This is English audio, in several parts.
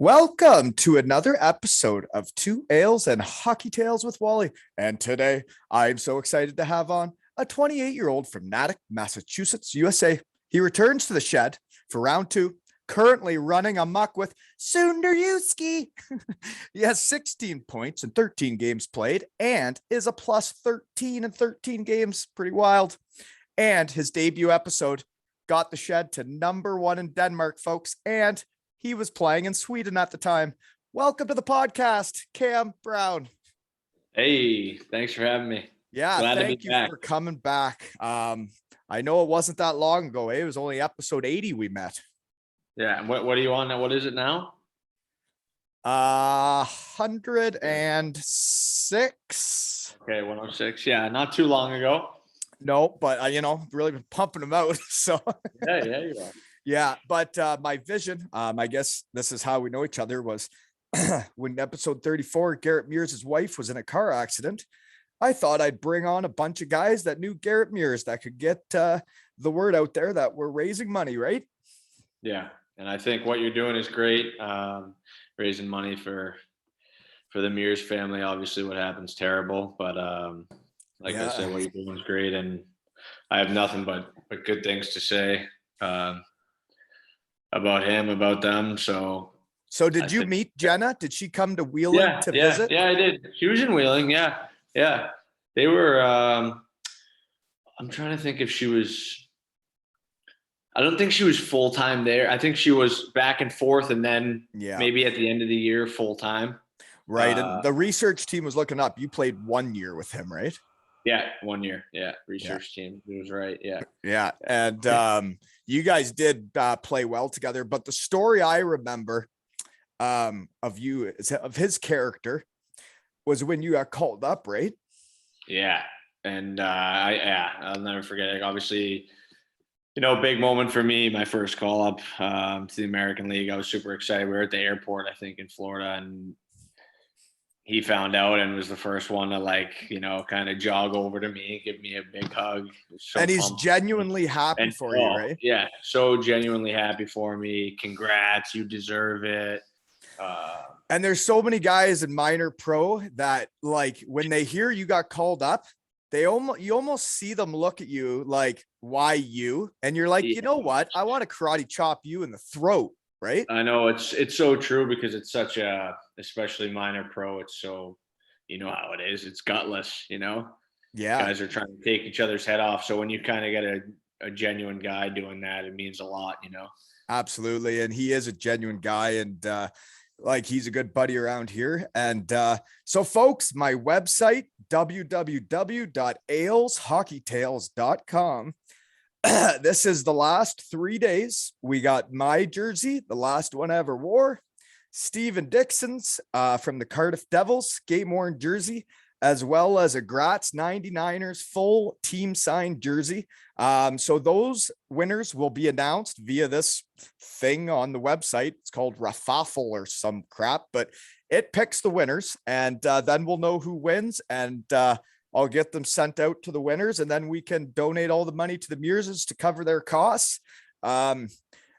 Welcome to another episode of Two Ales and Hockey Tales with Wally. And today I'm so excited to have on a 28-year-old from Natick, Massachusetts, USA. He returns to the shed for round two, currently running amok with Sonderjyske. He has 16 points in 13 games played and is a plus 13 in 13 games. Pretty wild. And his debut episode got the shed to number one in Denmark, folks. And he was playing in Sweden at the time. Welcome to the podcast, Cam Brown. Hey, thanks for having me. Yeah, thank you for coming back. I know it wasn't that long ago. It was only episode 80 we met. Yeah, what are you on now? What is it now? 106. Okay, 106. Yeah, not too long ago. No, but really been pumping them out. So yeah, you are. Yeah, but my vision, I guess this is how we know each other, was when episode 34, Garrett Mears' wife was in a car accident. I thought I'd bring on a bunch of guys that knew Garrett Mears that could get the word out there that we're raising money, right? Yeah, and I think what you're doing is great, raising money for the Mears family. Obviously, what happen's terrible, but I said, what you're doing is great, and I have nothing but good things to say. About him, about them. So did you meet Jenna? Did she come to Wheeling to visit? Yeah, I did. She was in Wheeling. Yeah. They were, I'm trying to think if she was, I don't think she was full-time there. I think she was back and forth and then maybe at the end of the year, full-time. Right. And the research team was looking up. You played 1 year with him, right? Yeah, 1 year. Yeah, research team. It was right. Yeah. Yeah, and you guys did play well together. But the story I remember of his character was when you got called up, right? Yeah, and I'll never forget it. Obviously, big moment for me. My first call up to the American League. I was super excited. We were at the airport, I think, in Florida, and he found out and was the first one to kind of jog over to me, give me a big hug. So and he's genuinely happy for you, right? Yeah. So genuinely happy for me. Congrats. You deserve it. And there's so many guys in minor pro that when they hear you got called up, you almost see them look at you like, why you? And you're like, you know what? I want to karate chop you in the throat. Right. I know it's so true because it's such especially minor pro. It's so, how it is. It's gutless, Yeah. Guys are trying to take each other's head off. So when you kind of get a genuine guy doing that, it means a lot, Absolutely. And he is a genuine guy. And he's a good buddy around here. And so folks, my website, www.aleshockeytales.com. This is the last 3 days. We got my jersey, the last one I ever wore, Steven Dixon's from the Cardiff Devils game worn jersey, as well as a Graz 99ers full team signed jersey. So those winners will be announced via this thing on the website. It's called raffle or some crap, but it picks the winners, and then we'll know who wins, and I'll get them sent out to the winners, and then we can donate all the money to the Mearses to cover their costs. And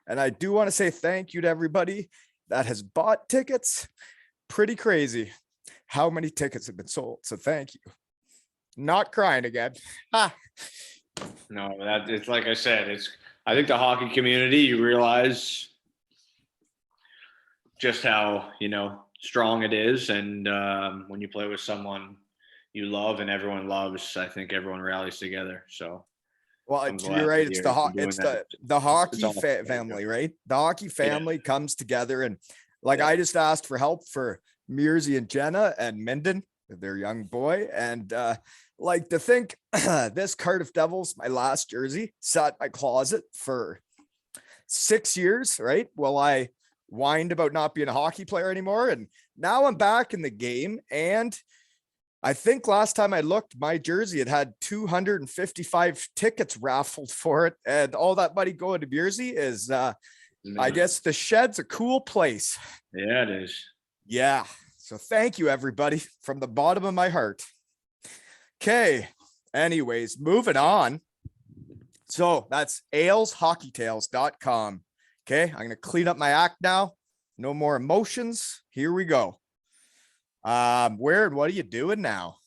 I do want to say thank you to everybody that has bought tickets. Pretty crazy how many tickets have been sold. So thank you. Not crying again. No, it's like I said, I think the hockey community, you realize just how, strong it is. And when you play with someone you love and everyone loves, I think everyone rallies together. So, well, you're right. It's the hockey family, right? The hockey family comes together, and I just asked for help for Mearsy and Jenna and Minden, their young boy, and to think this Cardiff Devils, my last jersey, sat in my closet for 6 years, right? Well, I whined about not being a hockey player anymore, and now I'm back in the game, and I think last time I looked, my jersey had 255 tickets raffled for it, and all that money going to Mearsy is, I guess the shed's a cool place. Yeah, it is. Yeah. So thank you, everybody, from the bottom of my heart. Okay. Anyways, moving on. So that's aleshockeytales.com. Okay. I'm going to clean up my act now. No more emotions. Here we go. Where and what are you doing now?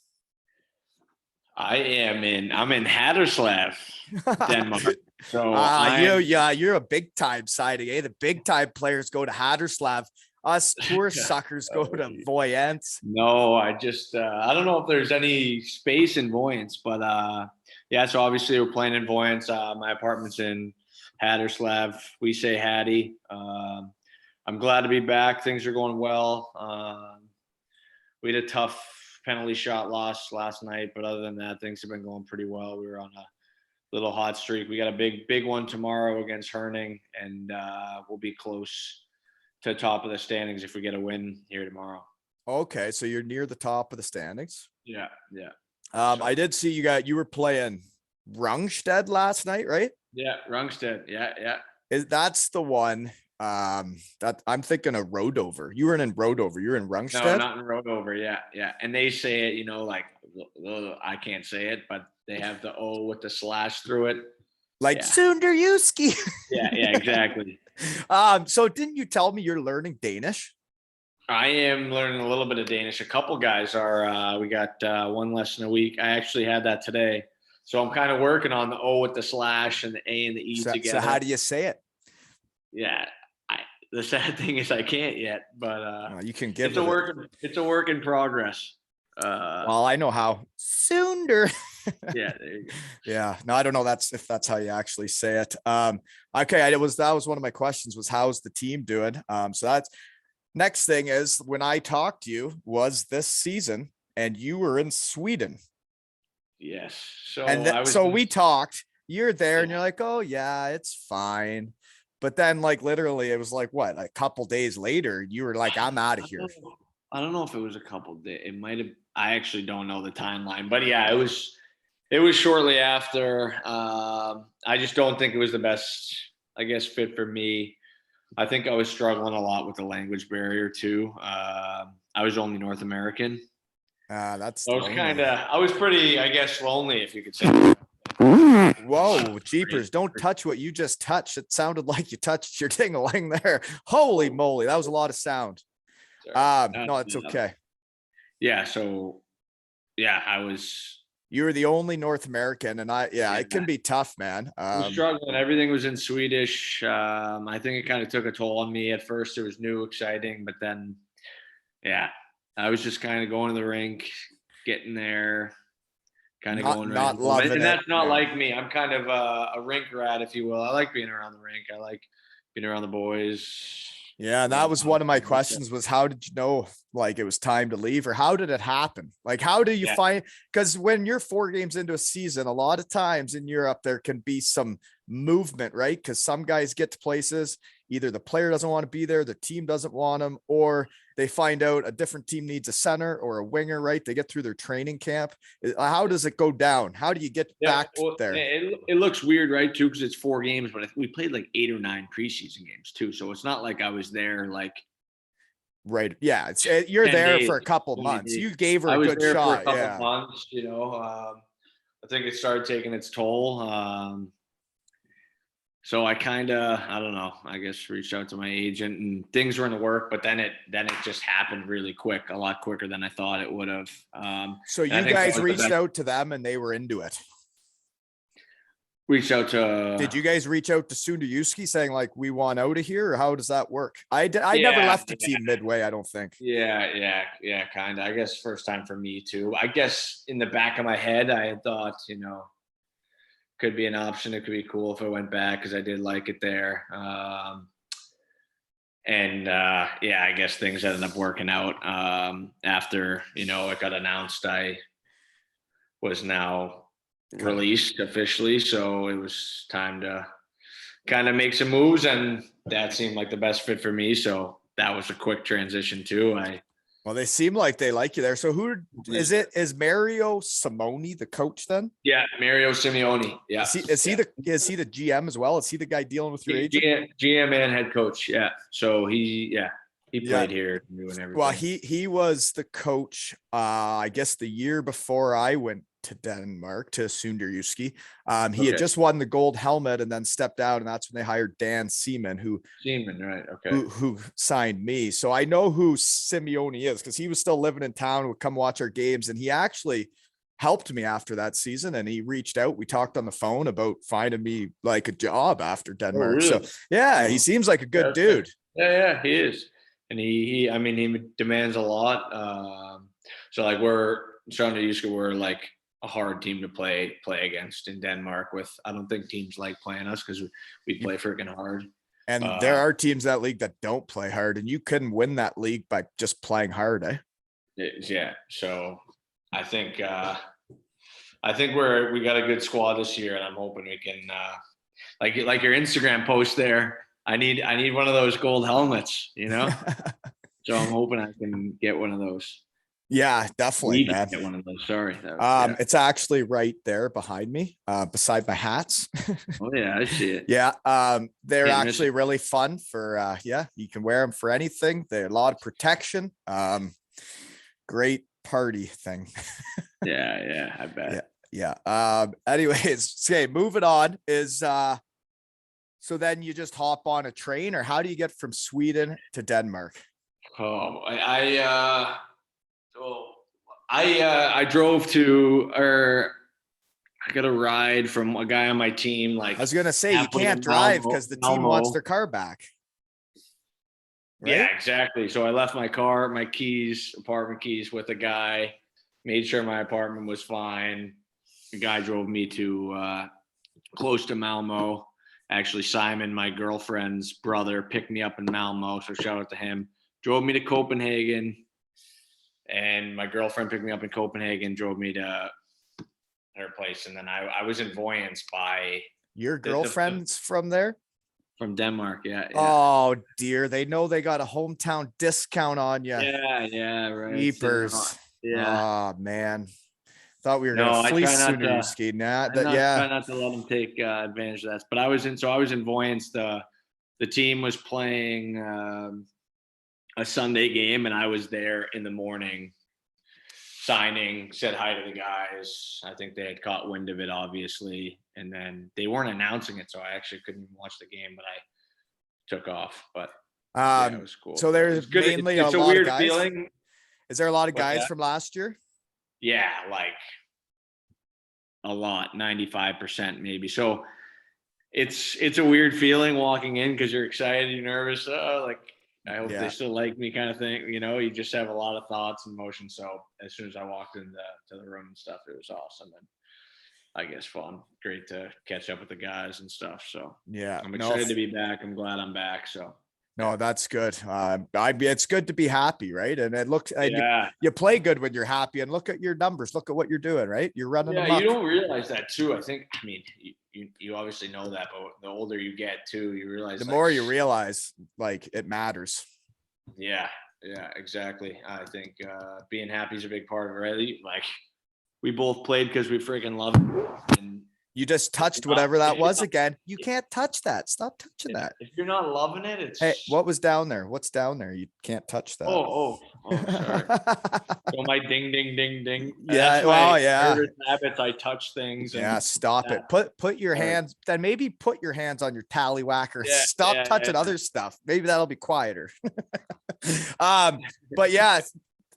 I'm in Haderslev, Denmark. So You're a big time sighting, eh? The big time players go to Haderslev. Us poor suckers go to Voyance. No, I don't know if there's any space in Voyance, but yeah, so obviously we're playing in Voyance. My apartment's in Haderslev. We say Hattie. I'm glad to be back. Things are going well. We had a tough penalty shot loss last night, but other than that, things have been going pretty well. We were on a little hot streak. We got a big one tomorrow against Herning, and we'll be close to the top of the standings if we get a win here tomorrow. Okay, so you're near the top of the standings. Yeah. I did see you were playing Rungsted last night, right? Yeah, Rungsted. Yeah. That's the one that I'm thinking of Rodover. You weren't in Rodover, you're in Rungsted. No, not in Rodover. Yeah. And they say it, like I can't say it, but they have the O with the slash through it. Like Sonderjyske. Yeah, exactly. So didn't you tell me you're learning Danish? I am learning a little bit of Danish. A couple guys are. We got one lesson a week. I actually had that today, so I'm kind of working on the O with the slash and the A and the E together. So how do you say it? Yeah, the sad thing is I can't yet, but you can give it's a work in progress. Well, I know how. Sooner. Yeah, there you go. Yeah, no, I don't know if that's how you actually say it. Okay, that was one of my questions was how's the team doing? So that's next thing is when I talked to you was this season and you were in Sweden. Yes. So we talked, you're there and you're like, oh yeah, it's fine. But then like literally it was like what, a couple days later, you were like, I'm out of here. I don't know if it was a couple days. It might have, I actually don't know the timeline, but yeah, it was shortly after. I just don't think it was the best, I guess, fit for me. I think I was struggling a lot with the language barrier too. I was only North American. I was pretty, I guess, lonely, if you could say. Whoa, jeepers, don't touch what you just touched. It sounded like you touched your ding-a-ling there. Holy moly, that was a lot of sound. No, it's okay. Yeah, so yeah, you were the only North American, and it can be tough, man. I was struggling. Everything was in Swedish. I think it kind of took a toll on me at first. It was new, exciting, but then, yeah, I was just kind of going to the rink, getting there, kind of going not loving it. And that's not like me. I'm kind of a rink rat, if you will. I like being around the rink. I like being around the boys. Yeah, and that was one of my questions was how did you know like it was time to leave, or how did it happen? Like how do you find, because when you're 4 games into a season, a lot of times in Europe there can be some movement, right? Because some guys get to places, either the player doesn't want to be there, the team doesn't want them, or they find out a different team needs a center or a winger, right? They get through their training camp. How does it go down? How do you get back there? It looks weird, right, too, because it's 4 games, but we played like 8 or 9 preseason games too. So it's not like I was there like. Right. Yeah. You're there for a couple months. You gave her a good shot. For a couple months, I think it started taking its toll. So I kind of, I don't know, I guess reached out to my agent and things were in the work, but then it just happened really quick, a lot quicker than I thought it would have. So you guys reached out to them and they were into it. Reached out to. Did you guys reach out to Sonderjyske saying like we want out of here, or how does that work? I never left the team midway, I don't think. Yeah, kind of. I guess first time for me too. I guess in the back of my head, I had thought, could be an option. It could be cool if I went back because I did like it there. I guess things ended up working out. After it got announced, I was now released officially, so it was time to kind of make some moves, and that seemed like the best fit for me, so that was a quick transition too. Well, they seem like they like you there. So who is it? Is Mario Simoni the coach then? Yeah, Mario Simeone. Yeah. Is he the GM as well? Is he the guy dealing with your agent? GM and head coach. Yeah. So he played here and everything. Well, he was the coach, I guess the year before I went to Denmark, to Sonderjyske. He Okay. had just won the gold helmet and then stepped out, and that's when they hired Dan Seaman, Right? Okay. who signed me. So I know who Simeone is because he was still living in town, would come watch our games, and he actually helped me after that season, and he reached out. We talked on the phone about finding me like a job after Oh, Denmark. So really? yeah, Oh, he seems like a good that's good. dude. Yeah, he is, and I mean, he demands a lot. So like we're Sonderjyske, we're like a hard team to play against in Denmark. With I don't think teams like playing us because we play freaking hard. And there are teams in that league that don't play hard, and you couldn't win that league by just playing hard, eh? Yeah. So I think we got a good squad this year, and I'm hoping we can like your Instagram post there. I need one of those gold helmets, you know. So I'm hoping I can get one of those. Yeah, definitely, Need man. to get one of those. Sorry. Yeah. It's actually right there behind me, beside my hats. Oh yeah, I see it. Yeah. They're Can't miss actually it. really fun for you can wear them for anything. They're a lot of protection. Great party thing. Yeah, I bet. Yeah. Anyways, okay, moving on is so then you just hop on a train, or how do you get from Sweden to Denmark? Oh, I drove to, or I got a ride from a guy on my team. Like I was gonna say you halfway to can't drive because the team wants Malmo. their car back. Right? Yeah, exactly. So I left my car, my keys, apartment keys with a guy, made sure my apartment was fine. The guy drove me to close to Malmo. Actually, Simon, my girlfriend's brother, picked me up in Malmo. So shout out to him. Drove me to Copenhagen. And my girlfriend picked me up in Copenhagen, drove me to her place. And then I was influenced by Your girlfriend's from there? from Denmark. Yeah. Oh dear, they know they got a hometown discount on you. Yeah, right. Jeepers. Yeah. Oh man. Thought we were No, gonna I fleece try not sooner you to. skating I that. Yeah. try not to let them take advantage of that. But I was in Voyance. The team was playing a Sunday game, and I was there in the morning signing, said hi to the guys. I think they had caught wind of it, obviously, and then they weren't announcing it, so I actually couldn't even watch the game, but I took off. But yeah, it was cool. So there's good. mainly It's a a lot of weird guys. feeling. Is there a lot of What's guys that? from last year? Yeah, like a lot, 95% maybe. So it's a weird feeling walking in because you're excited, you're nervous. Like I hope they still like me, kind of thing. You know, you just have a lot of thoughts and emotions. So as soon as I walked into the room and stuff, it was awesome and I guess fun. Great to catch up with the guys and stuff. So Yeah. I'm excited to be back. I'm glad I'm back. So No, that's good. It's good to be happy, right? And it looks, yeah. you play good when you're happy, and look at your numbers. Look at what you're doing, right? You're running Yeah, amok. you don't realize that too. I mean, you obviously know that, but the older you get too, you realize The more you realize, like, it matters. Yeah, exactly. I think being happy is a big part of it, right? Like we both played because we freaking love it. And You just touched whatever that was again. You can't touch that. Stop touching that. if you're not loving it, it's Hey, what was down there? What's down there? You can't touch that. Oh, sorry. So my ding, ding, ding, ding. Yeah, That's my yeah. nervous habits. I touch things. And Yeah, stop it. Put your hands, then maybe put your hands on your tallywhacker. Yeah, Stop touching other stuff. Maybe that'll be quieter. But yeah,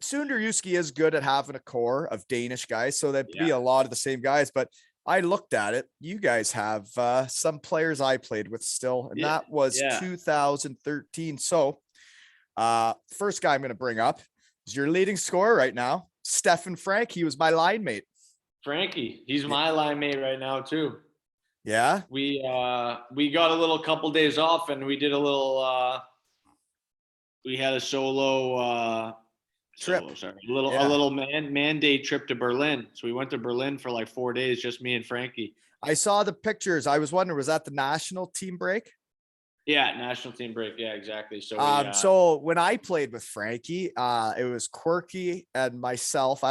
Sonderjyske is good at having a core of Danish guys, so that'd be a lot of the same guys. But I looked at it. You guys have some players I played with still, and that was 2013. So first guy I'm going to bring up is your leading scorer right now, Stefan Frank. He was my line mate. Franky, he's my line mate right now too. Yeah. We got a little couple days off, and we did a little. We had a solo trip. A little man day trip to Berlin. So we went to Berlin for like 4 days, just me and Franky. I saw the pictures. I was wondering, was that the national team break? Yeah, national team break. Yeah, exactly. So so when I played with Franky, it was Quirky and myself.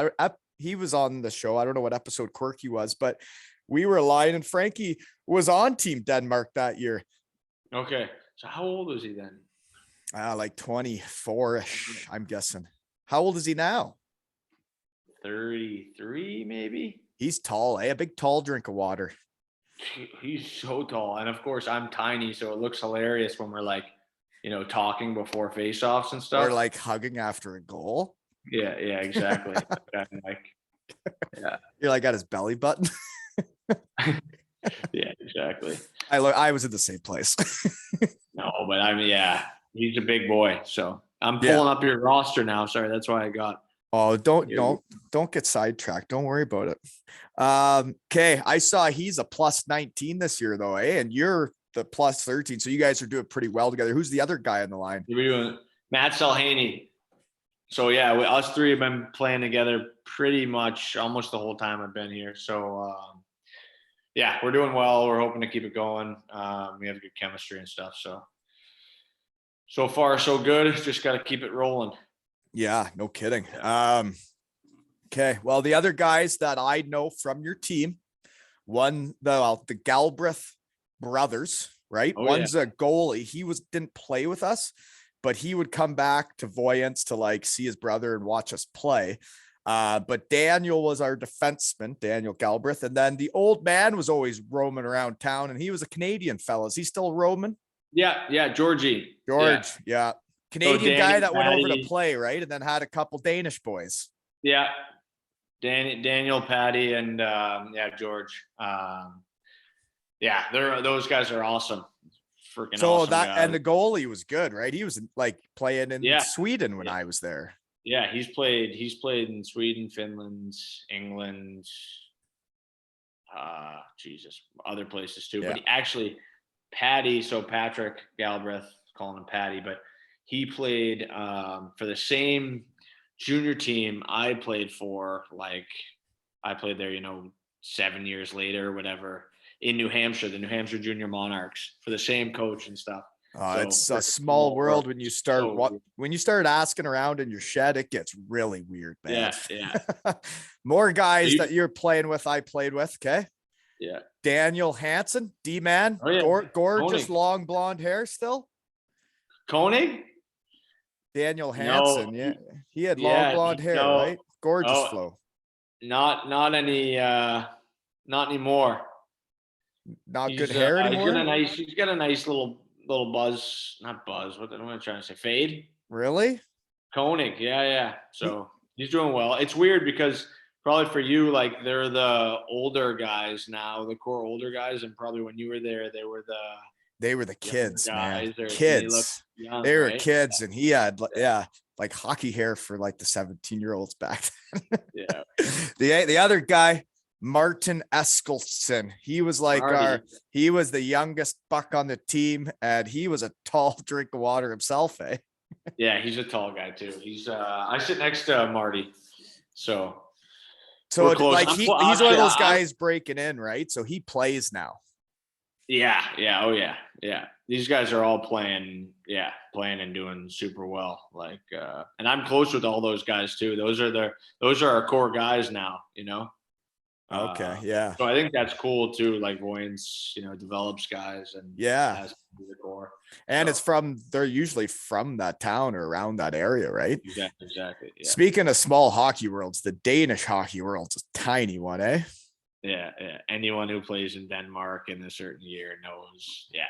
He was on the show. I don't know what episode Quirky was, but we were lying, and Franky was on Team Denmark that year. Okay. So how old was he then? Like 24-ish, I'm guessing. How old is he now? 33, maybe. He's tall, a big tall drink of water. He's so tall, and of course I'm tiny, so it looks hilarious when we're like, talking before face-offs and stuff. Or like hugging after a goal. Yeah, exactly. Like, yeah, You're like at his belly button. yeah, exactly. I was in the same place. No, but I mean, yeah, he's a big boy. So I'm pulling up your roster now. Sorry, that's why I got. Oh, don't get sidetracked. Don't worry about it. Okay, I saw he's a plus 19 this year though, and you're the plus 13. So you guys are doing pretty well together. Who's the other guy on the line? We're doing Matt Salhaney. So yeah, us three have been playing together pretty much almost the whole time I've been here. So yeah, we're doing well. We're hoping to keep it going. We have good chemistry and stuff. So far so good. Just got to keep it rolling. Yeah, no kidding. Okay, well, the other guys that I know from your team, the Galbraith brothers, right? Oh, One's a goalie. He didn't play with us, but he would come back to Voyance to like see his brother and watch us play. But Daniel was our defenseman, Daniel Galbraith. And then the old man was always roaming around town, and he was a Canadian fella. Is he still roaming? Yeah, Georgie. George, yeah. Canadian guy that went over to Patty. play, right? And then had a couple Danish boys. Yeah. Daniel, Patty, and George. Those guys are awesome. Freaking so awesome that guys. And the goalie was good, right? He was like playing in Sweden when Yeah. I was there. Yeah, he's played in Sweden, Finland, England, other places too. Yeah. But Patty, so Patrick Galbraith, calling him Patty, but he played for the same junior team I played for. Like, I played there, 7 years later or whatever, in New Hampshire, the New Hampshire Junior Monarchs, for the same coach and stuff. It's a small world when you start when you start asking around in your shed. It gets really weird, man. Yeah. More guys that you're playing with, I played with. Okay. Yeah. Daniel Hansen, D-man, gorgeous Koenig. long blonde hair still. Koenig? Daniel Hansen, yeah, he had long blonde hair, right? Gorgeous flow. Not anymore. Not good hair anymore. He's got a nice little buzz, not buzz. What am I trying to say? Fade. Really? Koenig, yeah. So he's doing well. It's weird because probably for you, like, they're the older guys now, the core older guys, and probably when you were there, they were the kids, man. Kids. They were kids, and he had like hockey hair for like the 17-year-olds back then. Yeah. The other guy, Martin Eskelson. He was like he was the youngest buck on the team, and he was a tall drink of water himself, eh? Yeah, he's a tall guy too. He's I sit next to Marty. So like he's one of those guys breaking in, right? So he plays now. Yeah. Oh yeah. These guys are all playing and doing super well. Like and I'm close with all those guys too. Those are our core guys now, Okay, yeah. So I think that's cool too. Like Voyance, develops guys and has the core. And they're usually from that town or around that area, right? Exactly. Yeah. Speaking of small hockey worlds, the Danish hockey world's a tiny one, eh? Yeah. Anyone who plays in Denmark in a certain year knows. Yeah.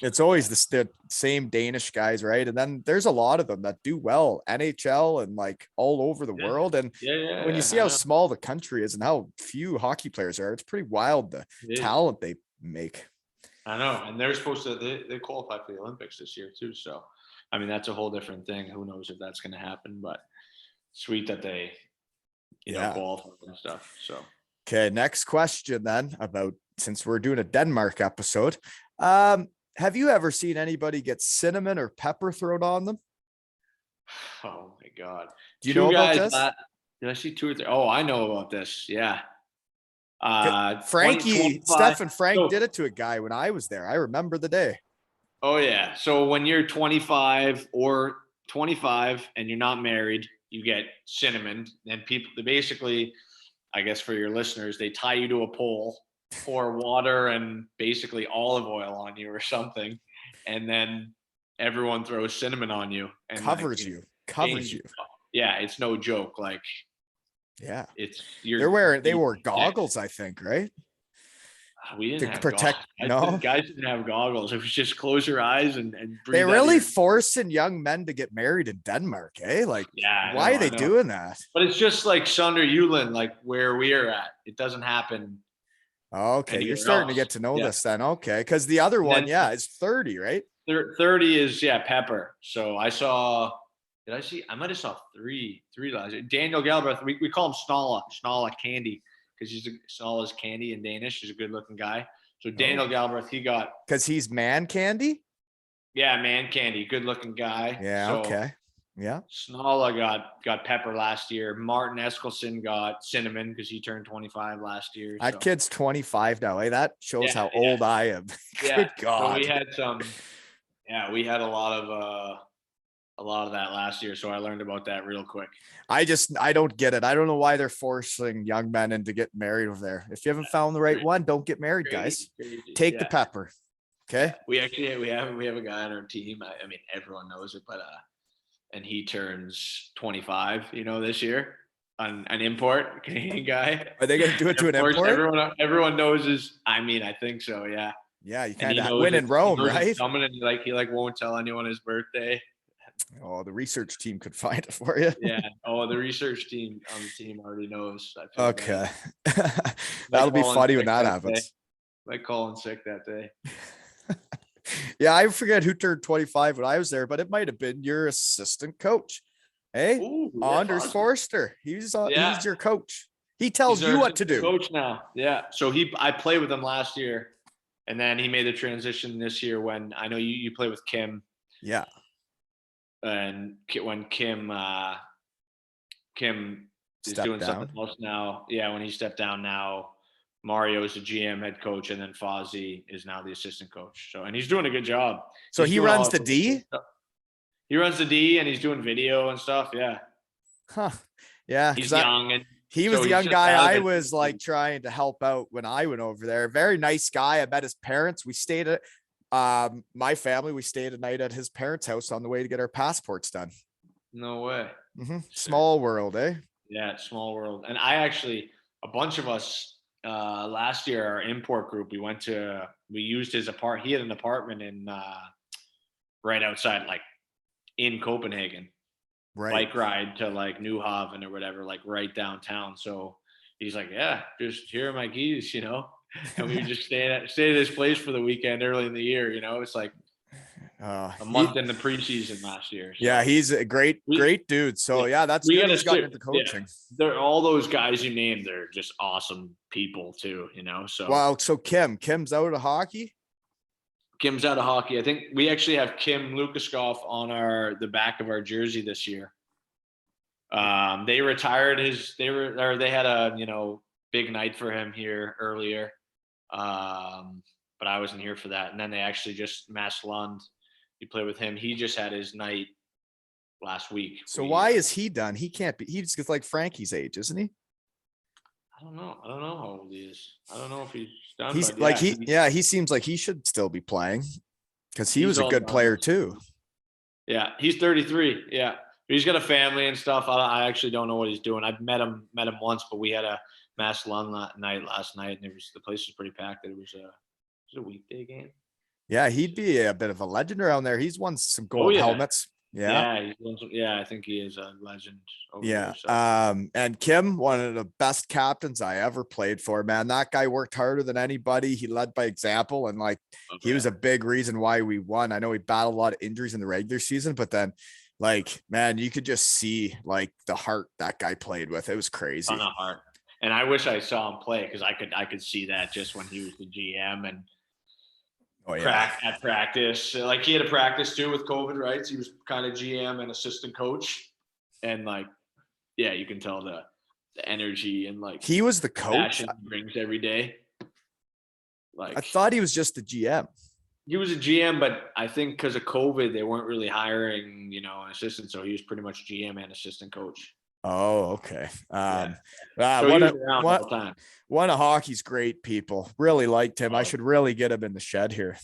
It's always the same Danish guys, right? And then there's a lot of them that do well, NHL and like all over the world. And when you see how small the country is and how few hockey players are, it's pretty wild the talent they make. I know. And they're supposed to, they qualify for the Olympics this year too. So, I mean, that's a whole different thing. Who knows if that's going to happen, but sweet that they, qualify and stuff. So. Okay. Next question then since we're doing a Denmark episode, have you ever seen anybody get cinnamon or pepper thrown on them? Oh my God. Do you know about this? Did I see 2 or 3? Oh, I know about this. Yeah. Franky, Stefan Frank did it to a guy when I was there. I remember the day. Oh yeah. So when you're 25 and you're not married, you get cinnamon, and people, they basically, I guess for your listeners, they tie you to a pole, pour water and basically olive oil on you or something, and then everyone throws cinnamon on you and covers you. Yeah, it's no joke. Like, Yeah. You're They wore yeah. goggles, I think, right? We To didn't have protect. goggles. No, Guys didn't have goggles. It was just close your eyes and they breathe out of really your. forcing young men to get married in Denmark, eh? Like, Yeah, why are I they know. doing that? But it's just like Sonderjyske, like where we are at. It doesn't happen Okay, you're anywhere starting to else. get to know Yeah. this then. Okay, because the other And one, then yeah, is 30, right? 30 is Pepper. So did I see? I might have saw three last year. Daniel Galbraith, we call him Snalla Candy, because Snalla's candy in Danish. He's a good looking guy. So Daniel Galbraith, he got, Because he's man candy. man candy, good looking guy. Yeah. So Okay. Yeah. Snalla got Pepper last year. Martin Eskelson got Cinnamon because he turned 25 last year. That kid's 25 now. Hey, that shows how Yeah. old I am. Good So we God. had we had a lot of that last year. So I learned about that real quick. I don't get it. I don't know why they're forcing young men into get married over there. If you haven't found the right one, don't get married, guys. Crazy. Take the pepper. Okay. We actually we have a guy on our team. I mean, everyone knows it, but and he turns 25, this year. An import Canadian guy. Are they going to do it to an import? Everyone knows I think so. Yeah. Yeah, you kind of win in Rome, right? He won't tell anyone his birthday. Oh, the research team could find it for you. Yeah. Oh, the research team on the team already knows. Okay. That'll be funny when that happens. Like calling sick that day. Yeah, I forget who turned 25 when I was there, but it might have been your assistant coach. Hey, Anders Forster. He's your coach. He tells you what to do. Coach now. Yeah. So I played with him last year, and then he made the transition this year when I know you play with Kim. Yeah. And when Kim is doing something else now. Yeah, when he stepped down now, Mario is the GM head coach, and then Fozzie is now the assistant coach. So, and he's doing a good job. So he runs the D? He runs the D, and he's doing video and stuff. Yeah. Huh. Yeah. He's young, and he was the young guy I was like trying to help out when I went over there. Very nice guy. I met his parents. We stayed at my family. We stayed a night at his parents' house on the way to get our passports done. No way. Mm-hmm. Small world, eh? Yeah, small world. And a bunch of us last year, our import group, we used his apartment. He had an apartment in right outside, like in Copenhagen. Right. Bike ride to like New Haven or whatever, like right downtown. So he's like, yeah, just here are my keys, and we just stayed at his place for the weekend early in the year. It's like a month in the preseason last year. So. Yeah, he's a great dude. So yeah, that's good. He's gotten into coaching. Yeah. They're all those guys you named. They're just awesome people too. So wow. So Kim's out of hockey. Kim's out of hockey. I think we actually have Kim Lukaskov on the back of our jersey this year. They retired they had a big night for him here earlier. But I wasn't here for that. And then they actually just Mass Lund. You play with him. He just had his night last week. So why is he done? He can't be. He's just like Franky's age, isn't he? I don't know how old he is. I don't know if he's done. He's like he seems like he should still be playing because he was a good player too. Yeah, he's 33. Yeah, but he's got a family and stuff. I actually don't know what he's doing. I've met him once, but we had a Mass Lund night last night, and the place was pretty packed. It was a weekday game. Yeah, he'd be a bit of a legend around there. He's won some gold helmets. Yeah. Yeah, I think he is a legend. There, so. And Kim, one of the best captains I ever played for, man. That guy worked harder than anybody. He led by example, and he was a big reason why we won. I know he battled a lot of injuries in the regular season, but then man, you could just see the heart that guy played with. It was crazy. Ton of heart. And I wish I saw him play because I could see that just when he was the GM and at practice. He had a practice too with COVID, right? So he was kind of GM and assistant coach. And you can tell the energy and he was the coach he brings every day. I thought he was just the GM. He was a GM, but I think because of COVID, they weren't really hiring, an assistant. So he was pretty much GM and assistant coach. Oh, okay. So one of hockey's great people. Really liked him. I should really get him in the shed here.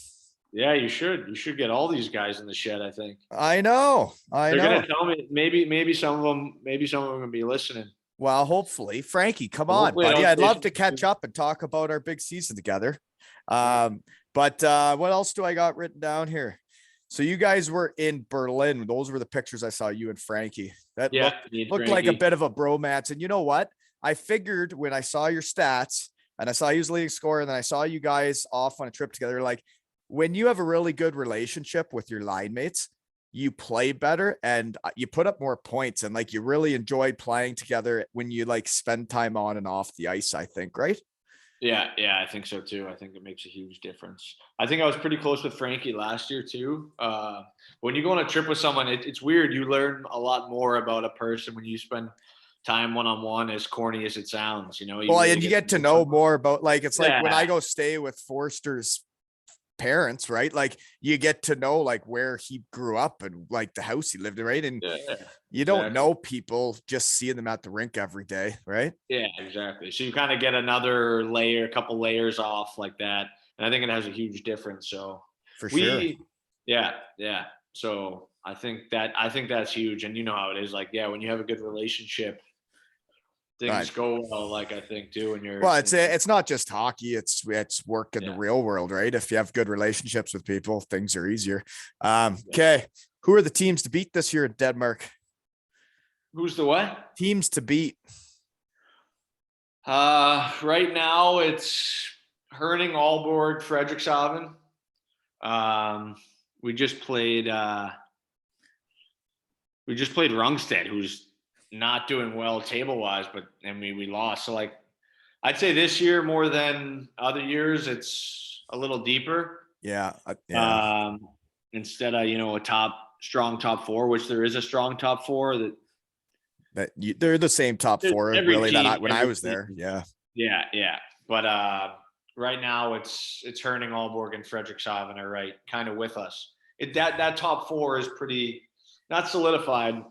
Yeah, you should. You should get all these guys in the shed, I think. I know. They're gonna tell me maybe some of them gonna be listening. Well, hopefully, Franky, come Well, on, hopefully I buddy. don't I'd say love to something catch too- up and talk about our big season together. But what else do I got written down here? So you guys were in Berlin. Those were the pictures I saw you and Franky. That Yeah, me and looked like a Frankie. bit of a bromance. And you know what? I figured when I saw your stats and I saw you as leading scorer, and then I saw you guys off on a trip together, like when you have a really good relationship with your line mates, you play better and you put up more points, and like you really enjoy playing together when you like spend time on and off the ice, I think, right? Yeah, yeah, I think so too. I think it makes a huge difference. I think I was pretty close with Frankie last year too. When you go on a trip with someone, it's weird. You learn a lot more about a person when you spend time one on one. As corny as it sounds, you know, you Well, really and you get to know someone. more about like it's like when Yeah, I go stay with Forster's parents, right? Like you get to know like where he grew up and like the house he lived in, right? And yeah, you don't exactly. know people just seeing them at the rink every day, right? Yeah, exactly. So you kind of get another layer, a couple layers off like that, and I think it has a huge difference. So For sure. we, yeah, yeah. So I think that's huge, and you know how it is. Like, yeah, when you have a good relationship, Right. things go well. Like I think too, when you're, Well, it's not just hockey, it's work in the yeah. real world, right? If you have good relationships with people, things are easier. Yeah. Okay. Who are the teams to beat this year in Denmark? Who's the what? Teams to beat. Right now it's Herning, Aalborg, Frederikshavn. Um, we just played. We just played Rungstead, who's not doing well table wise, but I mean we lost. So like I'd say this year more than other years, it's a little deeper. Yeah. Yeah. Um, Instead of a strong top four, which there is a strong top four that They're the same top four, every really, that team, when I was there. Yeah. yeah, yeah. But right now it's Herning, Aalborg, and Frederikshavn are right kind of with us. That top four is pretty not solidified.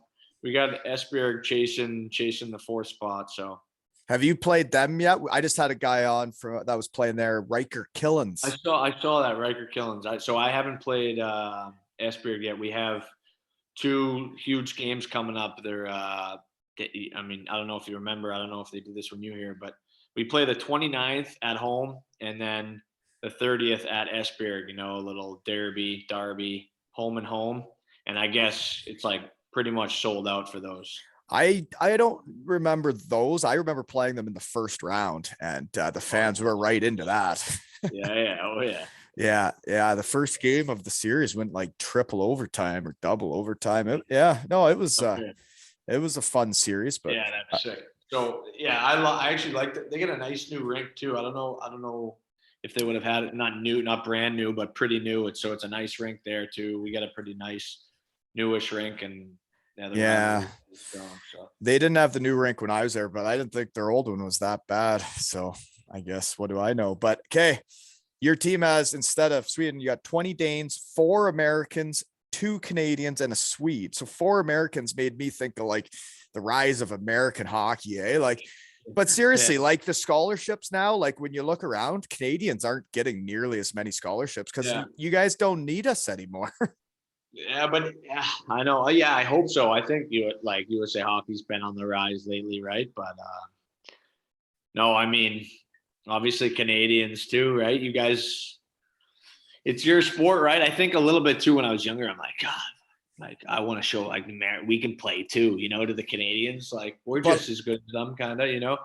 We got Esbjerg chasing the fourth spot. So Have you played them yet? I just had a guy on from that was playing there, Riker I Killens. saw I saw that Riker Killens. So I haven't played Esbjerg yet. We have two huge games coming up. I mean, I don't know if you remember. I don't know if they did this when you were here, but we play the 29th at home and then the 30th at Esbjerg. A little derby, home and home. And I guess it's like pretty much sold out for those. I don't remember those. I remember playing them in the first round, and the fans were right into that. Yeah, yeah, oh yeah. Yeah. The first game of the series went like triple overtime or double overtime. It was a fun series, but Yeah, that's sick. So yeah, I actually like that. They get a nice new rink too. I don't know if they would have had it not brand new, but pretty new. It's a nice rink there too. We got a pretty nice newish rink, and yeah, strong. So they didn't have the new rink when I was there, but I didn't think their old one was that bad. So I guess what do I know? But okay, your team has, instead of Sweden, you got 20 Danes, 4 Americans, 2 Canadians, and a Swede. So 4 Americans made me think of like the rise of American hockey, eh? Like, but seriously, yeah. like the scholarships now, like when you look around, Canadians aren't getting nearly as many scholarships because Yeah. you guys don't need us anymore. Yeah, but yeah, I know. Yeah, I hope so. I think USA hockey's been on the rise lately, right? But no, I mean, obviously Canadians too, right? You guys, it's your sport, right? I think a little bit too. When I was younger, I'm like, God, like I want to show like we can play too, to the Canadians. Like we're But just as good as them, kind of.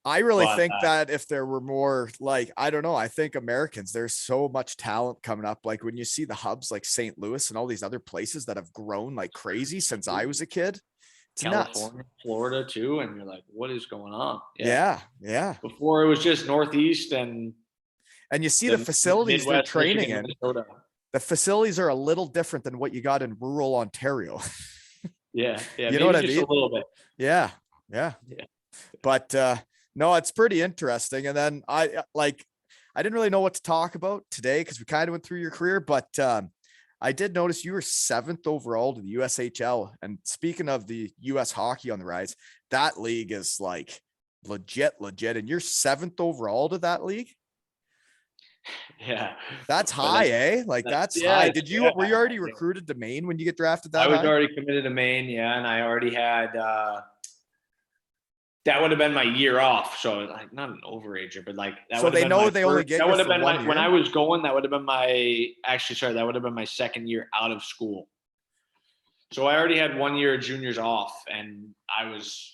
I really But think that if there were more, like, I don't know, I think Americans, there's so much talent coming up. Like when you see the hubs like St. Louis and all these other places that have grown like crazy since I was a kid, it's nuts. California, Florida too, and you're like, what is going on? Yeah. Yeah. Yeah. Before it was just Northeast and And you see the the facilities they're Midwest, training Michigan, in. Minnesota. The facilities are a little different than what you got in rural Ontario. Yeah, yeah, You know what I just mean? a little bit. Yeah. Yeah. But no, it's pretty interesting. And then I didn't really know what to talk about today because we kind of went through your career, but I did notice you were 7th overall to the USHL. And speaking of the US hockey on the rise, that league is like legit. And you're 7th overall to that league. Yeah, That's high, eh? Like that's high. Were you already yeah. recruited to Maine when you get drafted I that was high? already committed to Maine, yeah, and I already had that would have been my year off. So like not an overager, but like that So would have they been know my they first, only get that you would have for been 1 my, year. when I was going, that would have been that would have been my second year out of school. So I already had 1 year of juniors off, and I was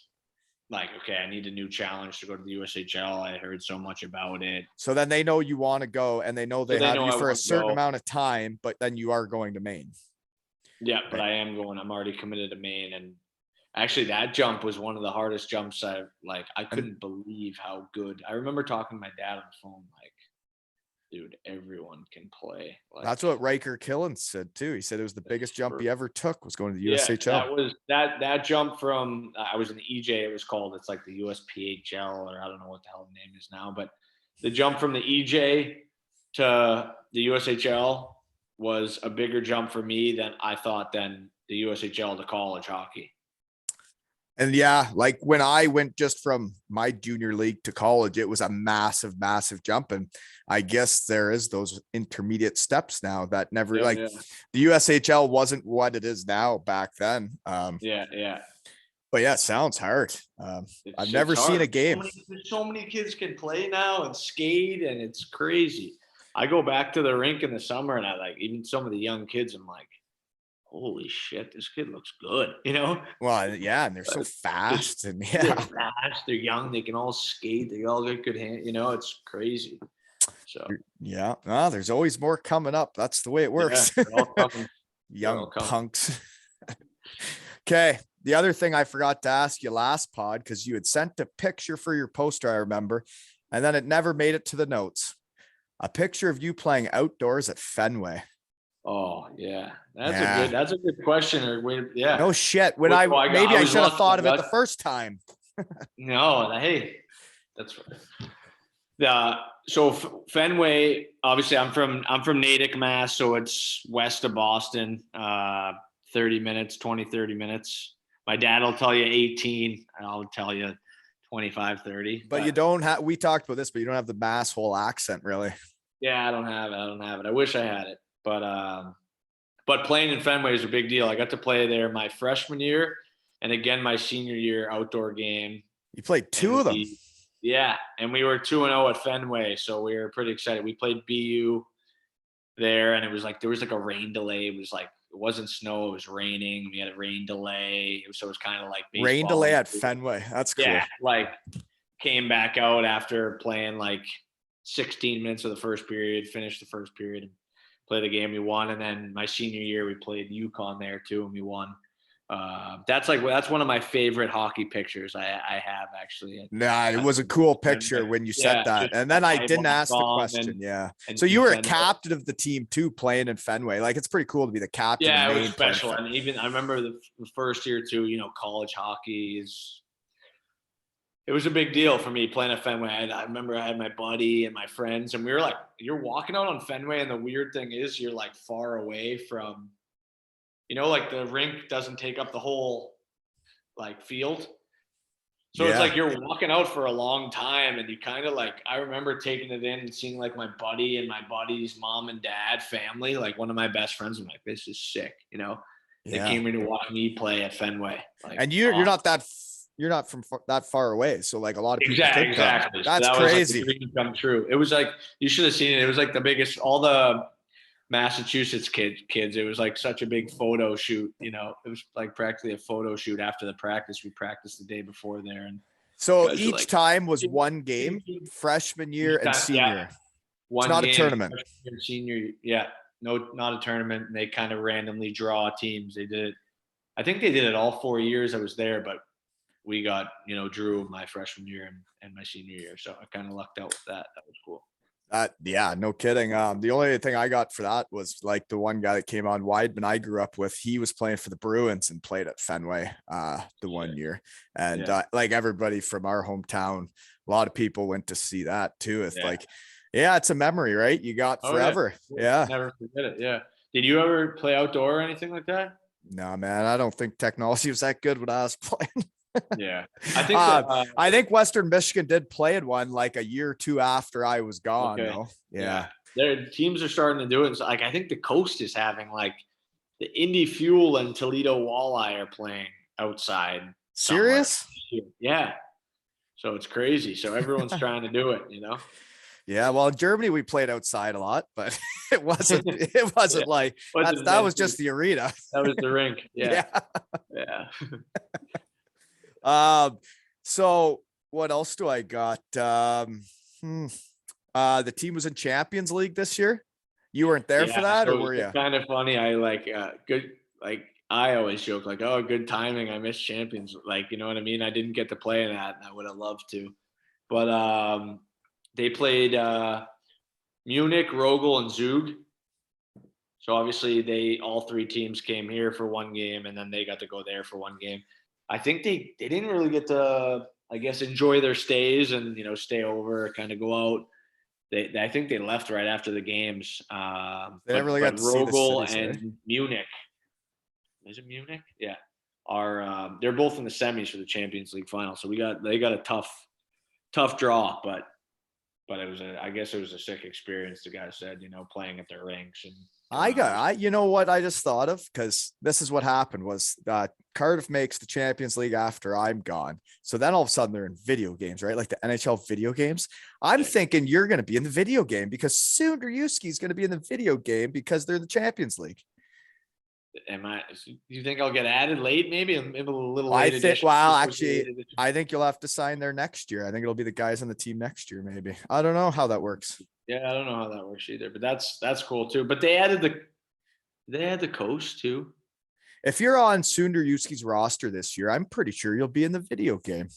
like, okay, I need a new challenge to go to the USHL. I heard so much about it. So then they know you want to go, and they know they have know you I for a wanna certain go. amount of time, but then you are going to Maine. Yeah, but Right. I am going. I'm already committed to Maine, and actually that jump was one of the hardest jumps I couldn't believe how good. I remember talking to my dad on the phone, like, dude, everyone can play. Like, That's what Riker Killen said too. He said it was the biggest jump he ever took was going to the USHL. that was that jump from I was in the EJ, it was called. It's like the USPHL, or I don't know what the hell the name is now, but the jump from the EJ to the USHL was a bigger jump for me than I thought than the USHL to college hockey. And yeah, like when I went just from my junior league to college, it was a massive, massive jump. And I guess there is those intermediate steps now that never the USHL wasn't what it is now back then. But yeah, it sounds hard. I've never seen a game. So many kids can play now and skate, and it's crazy. I go back to the rink in the summer, and I like even some of the young kids. I'm like, holy shit, this kid looks good, you know? Well, yeah, and they're so fast, and they're fast, they're young, they can all skate, they all get good hand, you know, it's crazy. So yeah, there's always more coming up. That's the way it works. Yeah, all coming. Young punks. Okay. The other thing I forgot to ask you last pod, because you had sent a picture for your poster, I remember, and then it never made it to the notes. A picture of you playing outdoors at Fenway. Oh yeah, that's a good question. No shit. When I should have thought of it the first time. No, hey, that's right. So Fenway, obviously I'm from Natick, Mass, so it's west of Boston. 30 minutes. My dad will tell you 18, and I'll tell you 25, 30. But you don't have. We talked about this, but you don't have the Mass whole accent, really. Yeah, I don't have it. I wish I had it. But playing in Fenway is a big deal. I got to play there my freshman year and again my senior year outdoor game. You played two of them. Yeah, and we were 2-0 at Fenway, so we were pretty excited. We played BU there, and it was like there was like a rain delay. It was like it wasn't snow, it was raining. We had a rain delay, so it was kind of like baseball. Rain delay at Fenway. That's cool. Yeah, like came back out after playing like 16 minutes of the first period, finished the first period, and played the game. We won, and then my senior year we played UConn there too, and we won. That's one of my favorite hockey pictures I have actually. Nah, it was a cool picture when you said that, and then I didn't ask the question. So you were a captain of the team too, playing in Fenway. Like it's pretty cool to be the captain. Yeah, it was special, and even I remember the first year too. You know, college hockey it was a big deal for me playing at Fenway. I remember I had my buddy and my friends, and we were like, you're walking out on Fenway, and the weird thing is you're like far away from, you know, like the rink doesn't take up the whole like field. So it's like you're walking out for a long time, and you kind of like, I remember taking it in and seeing like my buddy and my buddy's mom and dad family, like one of my best friends. I'm like, this is sick, you know? They came in to watch me play at Fenway. Like, and you're not from that far away, so like a lot of people exactly. That's so that crazy. Was like dream come true. It was like you should have seen it. It was like the biggest. All the Massachusetts kids. It was like such a big photo shoot. You know, it was like practically a photo shoot after the practice. We practiced the day before there, and so each time was one game, freshman year and senior. One it's not a tournament. Senior, no, not a tournament. And they kind of randomly draw teams. They did it. I think they did it all 4 years I was there, but we got, drew my freshman year and my senior year. So I kind of lucked out with that. That was cool. Yeah, no kidding. The only thing I got for that was like the one guy that came on, Weidman, I grew up with. He was playing for the Bruins and played at Fenway the 1 year. And like everybody from our hometown, a lot of people went to see that too. It's it's a memory, right? You got forever. Yeah. Never forget it. Yeah. Did you ever play outdoor or anything like that? No, man. I don't think technology was that good when I was playing. Yeah, I think Western Michigan did play in one like a year or two after I was gone. Okay. Though. Yeah, their teams are starting to do it. So, like I think the coast is having like the Indy Fuel and Toledo Walleye are playing outside. Serious? Yeah, So it's crazy. So everyone's trying to do it, Yeah, well, in Germany we played outside a lot, but it wasn't Yeah. like Wasn't that meant was to. just the arena. That was the rink. Yeah. Yeah. Yeah. So what else do I got? The team was in Champions League this year. You weren't there for Yeah. that, or So were you? it's kind of funny. I like good, like I always joke like, oh, good timing. I missed champions. Like, you know what I mean? I didn't get to play in that and I would have loved to. But they played Munich, Rogel, and Zug. So obviously all three teams came here for one game and then they got to go there for one game. I think they didn't really get to, I guess, enjoy their stays and, stay over, kind of go out. I think they left right after the games. They never really But got to see the Rogel cities, eh? and Munich, is it Munich? Yeah. They're both in the semis for the Champions League final. So they got a tough draw, but I guess it was a sick experience. The guy said, playing at their rinks and You know what I just thought of, because this is what happened was Cardiff makes the Champions League after I'm gone. So then all of a sudden they're in video games, right? Like the NHL video games. I'm thinking you're going to be in the video game because Sonderjyske is going to be in the video game because they're in the Champions League. Do you think I'll get added late? Maybe a little I late. think, well, actually, I think you'll have to sign there next year. I think it'll be the guys on the team next year, maybe. I don't know how that works. Yeah, I don't know how that works either, but that's cool too. But they added the coast too. If you're on Sonderjyske's roster this year, I'm pretty sure you'll be in the video game.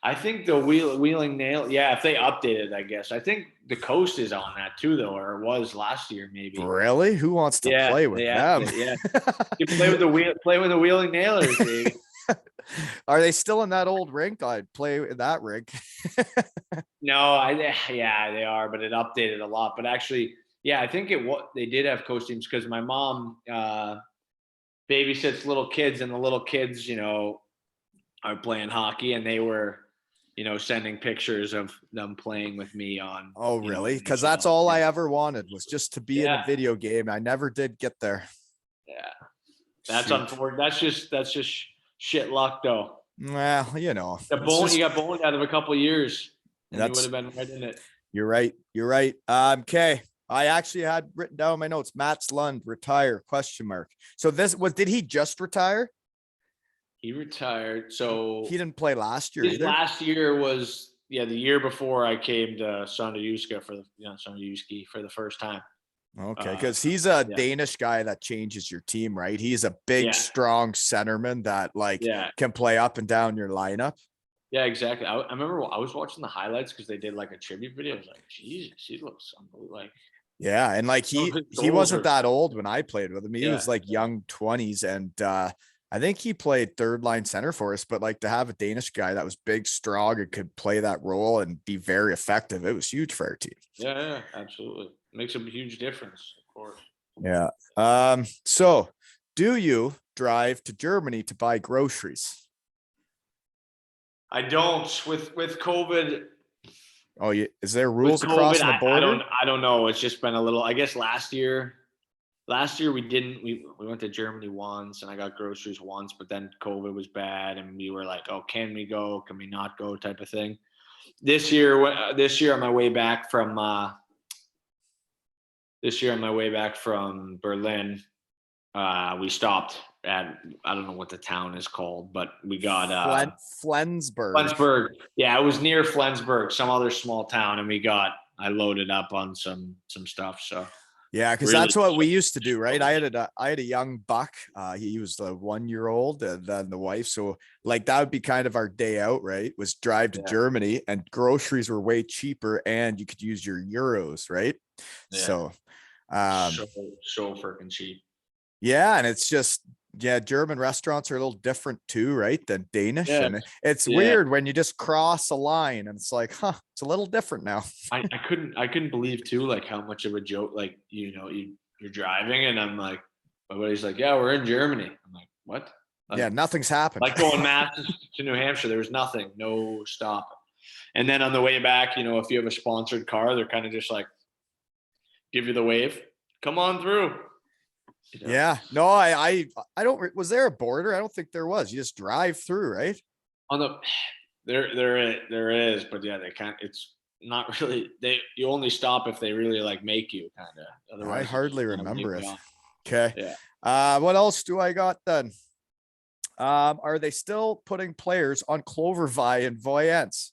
I think the Wheeling Nail. Yeah, if they updated it, I guess. I think the coast is on that too, though, or it was last year maybe. Really? Who wants to play with them? Yeah, you play with the Wheeling Nailers, baby. Are they still in that old rink? I'd play in that rink. No, they are, but it updated a lot. But actually, yeah, I think they did have coast teams because my mom babysits little kids, and the little kids, are playing hockey, and they were, sending pictures of them playing with me on. Oh, really? Because that's all I ever wanted was just to be in a video game. I never did get there. Yeah, that's unfortunate. That's just shit luck, though. Well, you got boned out of a couple of years, and you would have been right in it. You're right. Okay. I actually had written down in my notes, Mats Lund retire ? So did he just retire? He retired. So he didn't play last year either. Last year was the year before I came to Sonderjyske for the first time. Okay, because he's a Danish guy that changes your team, right? He's a big, strong centerman that can play up and down your lineup. Yeah, exactly. I remember I was watching the highlights because they did like a tribute video. I was like, Jesus, he looks unbelievable. Yeah, and he wasn't that old when I played with him. He was young 20s, and I think he played third line center for us. But to have a Danish guy that was big, strong, and could play that role and be very effective, it was huge for our team. Yeah, absolutely. Makes a huge difference, of course. Yeah. So do you drive to Germany to buy groceries? I don't. With COVID. Oh, yeah. Is there rules across the border? I don't know. It's just been a little. I guess last year we didn't. We went to Germany once, and I got groceries once. But then COVID was bad, and we were like, "Oh, can we go? Can we not go?" Type of thing. This year on my way back from Berlin, we stopped at, I don't know what the town is called, but we got Flensburg. Flensburg. Yeah, it was near Flensburg, some other small town, and I loaded up on some stuff. So yeah, because that's what we used to do, right? I had a young buck. He was the 1-year-old, and then the wife. So that would be kind of our day out, right? Was drive to Germany, and groceries were way cheaper, and you could use your euros, right? Yeah. So freaking cheap. Yeah, and it's just German restaurants are a little different too, right, than Danish. Yeah. And it's weird when you just cross a line and it's like, it's a little different now. I couldn't believe too, how much of a joke, you're driving and I'm like, my buddy's like, yeah, we're in Germany. I'm like, what? Nothing's happened. Going Mass to New Hampshire, there was nothing, no stop. And then on the way back, if you have a sponsored car, they're kind of just give you the wave, come on through. Yeah, no, I don't. Was there a border? I don't think there was. You just drive through, right? There is, but yeah, they can't. It's not really. You only stop if they really like make you kind of. I Otherwise, hardly kind of remember leave it. you on. Okay. Yeah. What else do I got then? Are they still putting players on Clovervie and Voyance?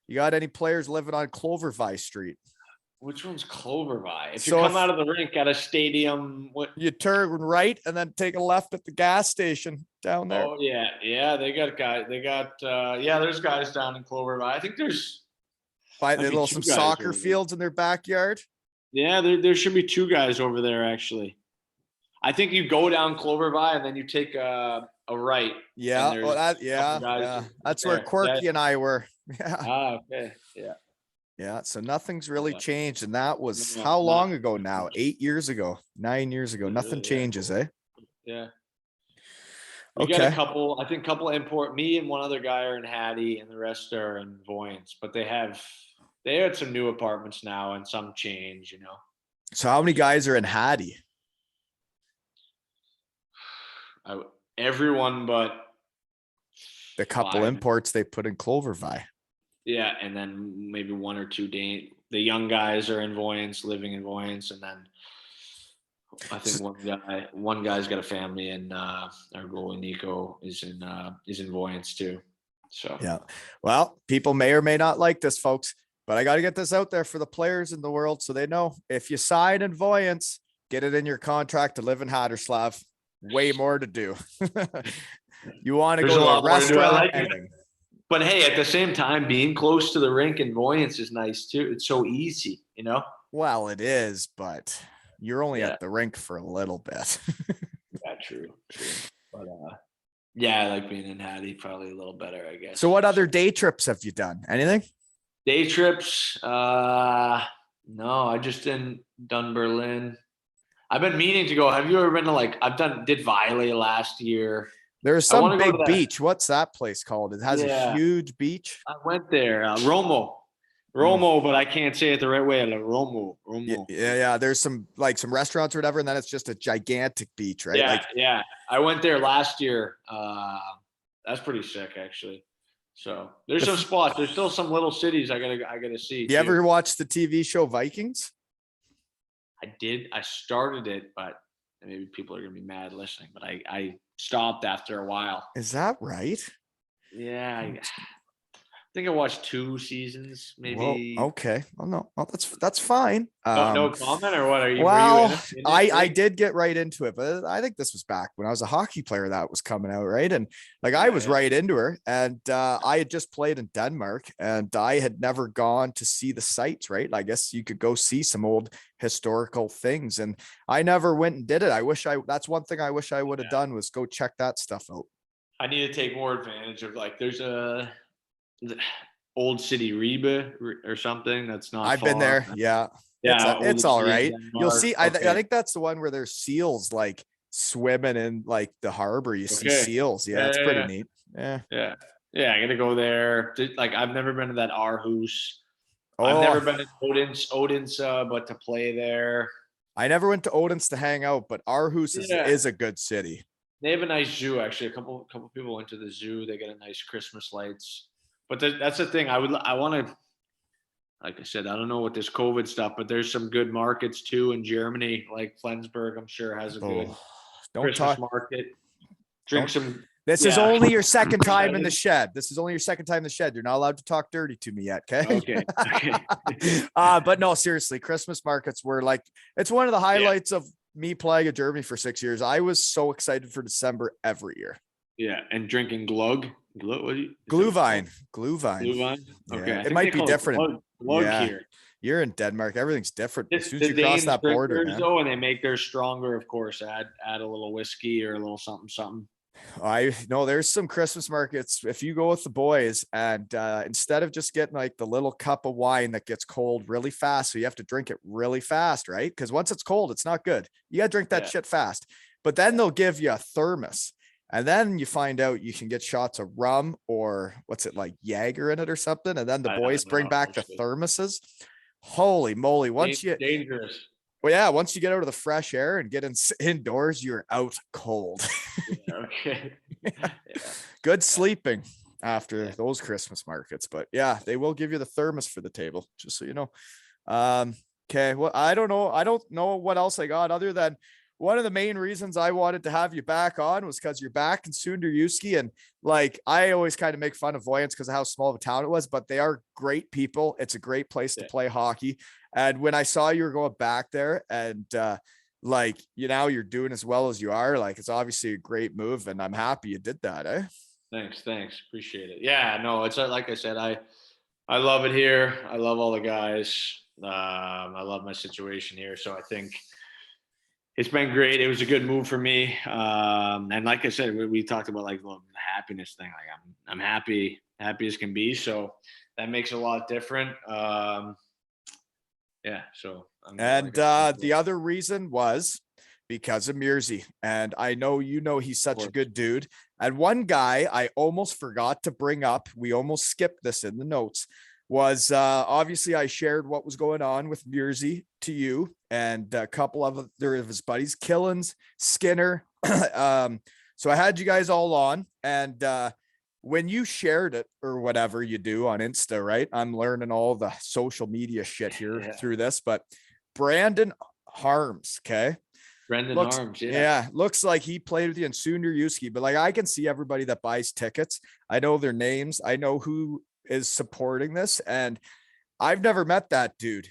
You got any players living on Clovervie Street? Which one's Clovervie? If you So come out of the rink at a stadium, what? You turn right and then take a left at the gas station down there. Oh yeah. They got guys. They got there's guys down in Clovervie. I think there's By might be little two some guys soccer over there. fields in their backyard. Yeah, there should be 2 guys over there actually. I think you go down Clovervie and then you take a right. Yeah. And Oh, there's yeah. That's where there. Quirky and I were. Yeah. Okay. Yeah. Yeah. So nothing's really changed. And that was No, how long not- ago now? 8 years ago, 9 years ago. Nothing changes, eh? Yeah. We got a couple, I think me and one other guy are in Hattie and the rest are in Voyance, but they had some new apartments now and some change, So how many guys are in Hattie? Everyone but The couple 5. imports they put in Clovervie. Yeah, and then maybe 1 or 2 the young guys are in Voyance, living in Voyance, and then I think one guy's got a family, and our goalie Nico is in Voyance too. So yeah, well, people may or may not like this, folks, but I got to get this out there for the players in the world so they know if you sign in Voyance, get it in your contract to live in Haderslev. Way more to do. You want to go to a restaurant, anything. But hey, at the same time, being close to the rink in Voyance is nice too. It's so easy, Well, it is, but you're only at the rink for a little bit. Yeah, true. But I like being in Hattie probably a little better, I guess. So what other day trips have you done? Anything? Day trips? No, I just done Berlin. I've been meaning to go. Have you ever been to did Viley last year? There's some big beach. What's that place called? It has a huge beach. I went there. Romo, but I can't say it the right way. Romo. Yeah. There's some restaurants or whatever, and then it's just a gigantic beach, right? Yeah. I went there last year. That's pretty sick, actually. So there's some spots. There's still some little cities I gotta see. You ever watch the TV show Vikings? I did. I started it, but maybe people are gonna be mad listening. But I stopped after a while. Is that right? Yeah, I think I watched 2 seasons, maybe. Well, okay. Oh no, that's fine. No comment or what? I did get right into it, but I think this was back when I was a hockey player that was coming out, right? And I was right into her, and I had just played in Denmark, and I had never gone to see the sites, right? I guess you could go see some old historical things, and I never went and did it. That's one thing I wish I would have done was go check that stuff out. I need to take more advantage of there's a Old City Reba or something that's not. I've been there. Yeah. It's all right. You'll see. I think that's the one where there's seals swimming in the harbor. You see seals. Yeah, it's pretty neat. Yeah. I gotta go there. I've never been to that Aarhus. I've never been to Odense, but to play there. I never went to Odense to hang out, but Aarhus is a good city. They have a nice zoo, actually. A couple people went to the zoo. They got a nice Christmas lights. But that's the thing. I want to, like I said, I don't know what this COVID stuff, but there's some good markets too in Germany, like Flensburg. I'm sure has a good Christmas market. This is only your second time in the shed. You're not allowed to talk dirty to me yet. Okay. But no, seriously, Christmas markets were it's one of the highlights of me playing in Germany for 6 years. I was so excited for December every year. Yeah. And drinking Glühwein. Glühwein. Okay. Yeah. It might be different. Glug here. You're in Denmark. Everything's different. As soon as you cross that border, man. And they make theirs stronger, of course. Add a little whiskey or a little something. I know there's some Christmas markets. If you go with the boys and instead of just getting the little cup of wine that gets cold really fast, so you have to drink it really fast, right? Because once it's cold, it's not good. You got to drink that shit fast. But then they'll give you a thermos. And then you find out you can get shots of rum or what's it Jaeger in it or something. And then the boys bring back the thermoses. Holy moly. Dangerous. Well, yeah, once you get out of the fresh air and get indoors, you're out cold. Okay. Good sleeping. after those Christmas markets. But yeah, they will give you the thermos for the table, just so you know. Okay. Well, I don't know. I don't know what else I got other than one of the main reasons I wanted to have you back on was because you're back in Sonderjyske. And like, I always kind of make fun of Voyants because of how small of a town it was, but they are great people. It's a great place to play hockey. And when I saw you were going back there and, like, you're doing as well as you are, like, it's obviously a great move and I'm happy you did that. Thanks. Appreciate it. Yeah, no, it's like I said, I love it here. I love all the guys. I love my situation here. So I think it's been great. It was a good move for me. And like I said, we talked about like the happiness thing. Like I'm happy as can be. So that makes it a lot different. Yeah. So. The other reason was because of Mearsy. And I know, he's such a good dude. And one guy I almost forgot to bring up, we almost skipped this in the notes, was obviously I shared what was going on with Mearsy to you and a couple of his buddies, Killens, Skinner. So I had you guys all on, and when you shared it or whatever you do on Insta, right? I'm learning all the social media shit here through this, but Brandon Harms, okay? Harms, looks like he played with you in Sonderjyske, but like I can see everybody that buys tickets. I know their names. I know who is supporting this, and I've never met that dude.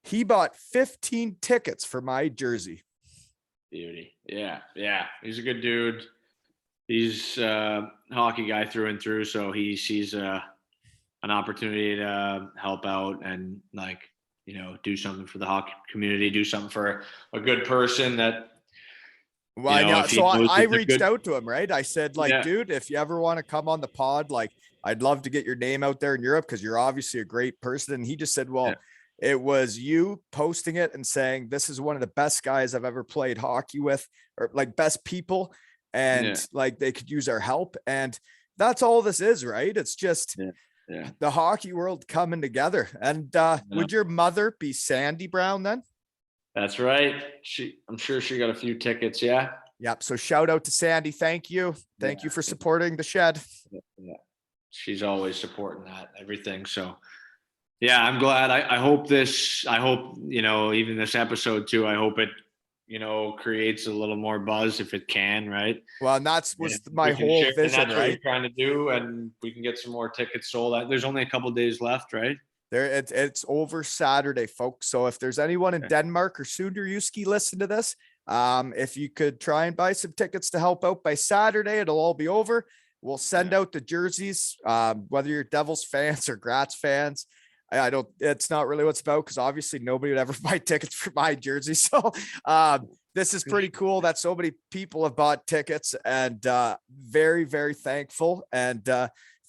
He bought 15 tickets for my jersey. Beauty. Yeah. He's a good dude. He's a hockey guy through and through, so he sees an opportunity to help out and do something for the hockey community, do something for a good person that. Well, so I reached out to him, right? I said, dude, if you ever want to come on the pod, like, I'd love to get your name out there in Europe because you're obviously a great person. And he just said, well, it was you posting it and saying, this is one of the best guys I've ever played hockey with, or like best people. And like, they could use our help. And that's all this is, right? It's just the hockey world coming together. And would your mother be Sandy Brown then? That's right. I'm sure she got a few tickets. Yeah. Yep. So shout out to Sandy. Thank you. Thank you for supporting the shed. Yeah. She's always supporting everything. So yeah, I'm glad. I hope, even this episode too, I hope it, creates a little more buzz if it can, right? Well, and was my whole vision, that's right? What you're trying to do, and we can get some more tickets sold. There's only a couple of days left, right? It's over Saturday, folks. So if there's anyone in Denmark or Sonderjyske listen to this, if you could try and buy some tickets to help out by Saturday, it'll all be over. We'll send out the jerseys, whether you're Devils fans or Graz fans. It's not really what it's about because obviously nobody would ever buy tickets for my jersey. So this is pretty cool that so many people have bought tickets, and very, very thankful, and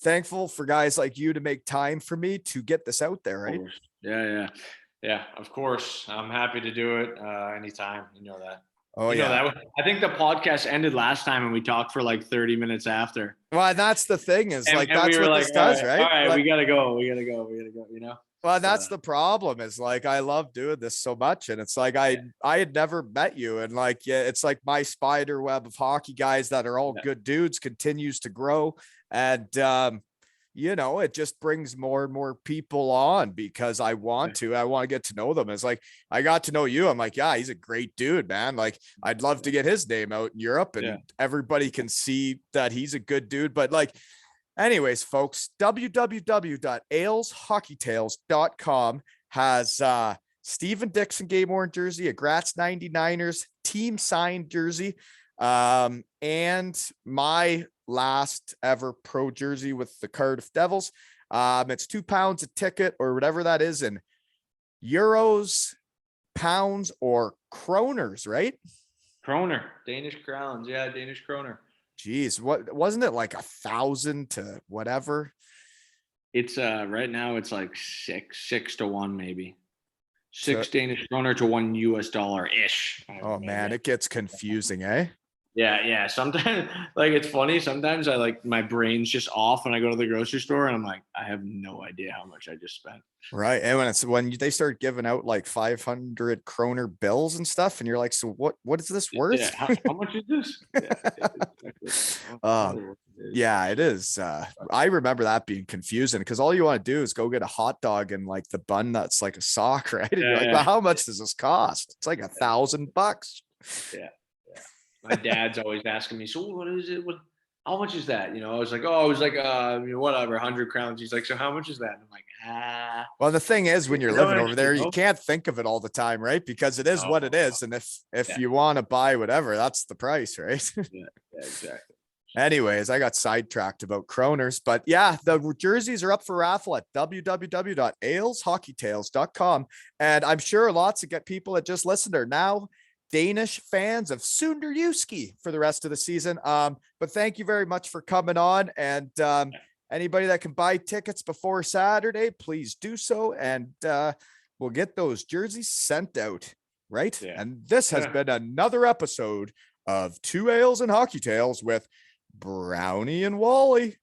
thankful for guys like you to make time for me to get this out there. Right. Yeah. Of course. I'm happy to do it anytime. You know that. Oh, yeah. I think the podcast ended last time and we talked for like 30 minutes after. Well, that's the thing is, and that's what this does, right? All right, like, we gotta go, Well, that's the problem is like, I love doing this so much. And it's like, I had never met you. And like, it's like my spider web of hockey guys that are all good dudes continues to grow. And, it just brings more and more people on because I want to get to know them. It's like, I got to know you. I'm like, yeah, he's a great dude, man. Like, I'd love to get his name out in Europe and everybody can see that he's a good dude. But like, anyways, folks, www.aleshockeytales.com has Steven Dixon game worn jersey, a Graz 99ers team signed jersey, and my last ever pro jersey with the Cardiff Devils. It's £2 a ticket or whatever that is in euros, pounds, or kroners, right? Kroner, Danish crowns. Yeah, Danish kroner. Geez, what wasn't it like 1,000 to whatever? It's right now it's like six to one, maybe. Six Danish kroner to $1 US ish. Man, it gets confusing, eh? Yeah. Sometimes like it's funny. Sometimes I like my brain's just off when I go to the grocery store and I'm like, I have no idea how much I just spent. Right. And when they start giving out like 500 kroner bills and stuff, and you're like, so what is this worth? Yeah. How much is this? Yeah, it is. I remember that being confusing because all you want to do is go get a hot dog and like the bun that's like a sock, right? And you're like, well, how much does this cost? It's like $1,000. Yeah. My dad's always asking me, so what is it? How much is that? I was like, oh, it was like, whatever, 100 crowns. He's like, so how much is that? And I'm like, Well, the thing is, when you're No, living over actually, there, no. you can't think of it all the time, right? Because it is what it is. And if Yeah. you want to buy whatever, that's the price, right? Yeah, exactly. Anyways, I got sidetracked about Kroners, but yeah, the jerseys are up for raffle at www.aleshockeytales.com. And I'm sure lots of people that just listened are now Danish fans of Sonderjyske for the rest of the season. But thank you very much for coming on. And anybody that can buy tickets before Saturday, please do so. And we'll get those jerseys sent out, right? Yeah. And this has been another episode of Two Ales and Hockey Tales with Brownie and Wally.